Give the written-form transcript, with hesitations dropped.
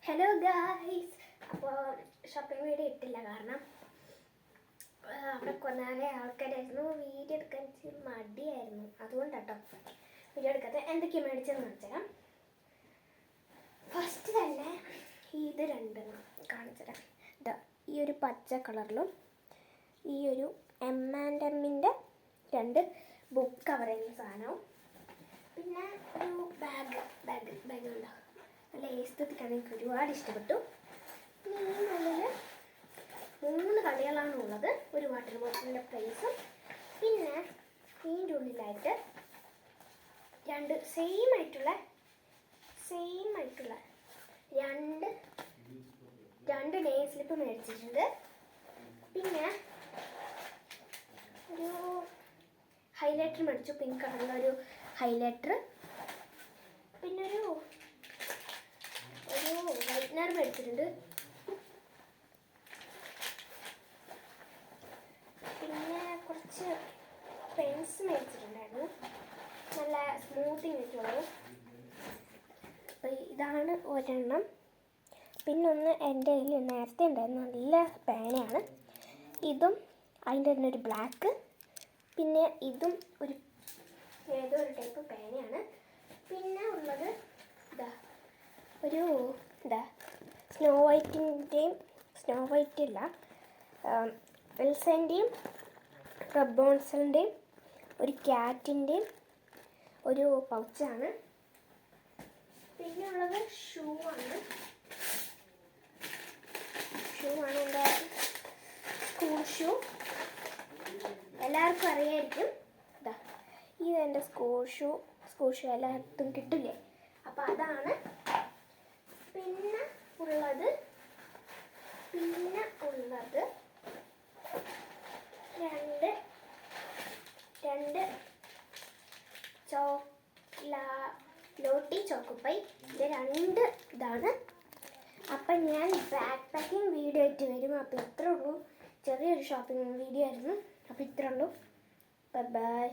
Hello guys. അപ്പോൾ shopping video ഇട്ടില്ല, കാരണം അവിടെ കുറേ ആൾക്കാരായിരുന്നു. വീഡിയോ എടുക്കാൻ മടിയായിരുന്നു, അതുകൊണ്ടാട്ടോ വീഡിയോ എടുക്കാതെ. എന്തൊക്കെയാണ് മേടിച്ചതെന്ന് കാണിച്ചുതരാം. ഫസ്റ്റ് തന്നെ ഇത് രണ്ടെണ്ണം കാണിച്ചുതരാം. ഇതാ ഈ ഒരു പച്ച കളറിലും ഈ ഒരു M&Mൻ്റെ രണ്ട് ബുക്ക് കവർ ചെയ്യുന്ന സാധനവും, പിന്നെ ഒരു ബാഗ് ഉണ്ടോ, നല്ല ഏസ്തറ്റിക്കാണ്, എനിക്ക് ഒരുപാട് ഇഷ്ടപ്പെട്ടു. പിന്നെ ഈ മുകളിൽ 3 കളികളാണ് ഉള്ളത്, ഒരു വാട്ടർ ബോട്ടിലിൻ്റെ പ്രൈസും. പിന്നെ ഇതിൻ്റെ ഉള്ളിലായിട്ട് സെയിം ആയിട്ടുള്ള രണ്ട് നെയിം സ്ലിപ്പ് മേടിച്ചിട്ടുണ്ട്. പിന്നെ ഒരു ഹൈലൈറ്റർ മേടിച്ചു, പിങ്ക് കളറുള്ള ഒരു ഹൈലൈറ്റർ. പിന്നെ ഒരു വൈറ്റ്നർ മേടിച്ചിട്ടുണ്ട്. പിന്നെ കുറച്ച് പെൻസ് മേടിച്ചിട്ടുണ്ടായിരുന്നു, നല്ല സ്മൂത്തിങ് വെച്ചുള്ളത്. അപ്പോൾ ഇതാണ് ഒരെണ്ണം. പിന്നൊന്ന് എൻ്റെ കയ്യിൽ നേരത്തെ ഉണ്ടായിരുന്നു, നല്ല പേനയാണ്. ഇതും അതിൻ്റെ തന്നെ ഒരു ബ്ലാക്ക്. പിന്നെ ഇതും ഏതോ ഒരു ടൈപ്പ് പേനയാണ്. പിന്നെ ഉള്ളത് സ്നോ വൈറ്റ് അല്ല, എൽസൻ്റെയും റബ്ബോൺസിൻ്റെയും ഒരു ക്യാറ്റിൻ്റെയും ഒരു പൗച്ചാണ്. പിന്നെ ഉള്ളത് ഷൂ ആണ് എൻ്റെ സ്കൂൾ ഷൂ. എല്ലാവർക്കും അറിയായിരിക്കും, ഇതെൻ്റെ സ്കൂൾ ഷൂ എല്ലായിടത്തും കിട്ടില്ലേ, അപ്പോൾ അതാണ്. പിന്നെ ഉള്ളത് രണ്ട് ലോട്ടി ചോക്കോപ്പൈ. ഇത് 2 ഇതാണ്. അപ്പം ഞാൻ ബാക്ക് പാക്കിംഗ് വീഡിയോ ആയിട്ട് വരും. അപ്പോൾ ഇത്രേ ഉള്ളൂ, ചെറിയൊരു ഷോപ്പിംഗ് വീഡിയോ ആയിരുന്നു. അപ്പോൾ ഇത്രേ ഉള്ളൂ. ബൈ.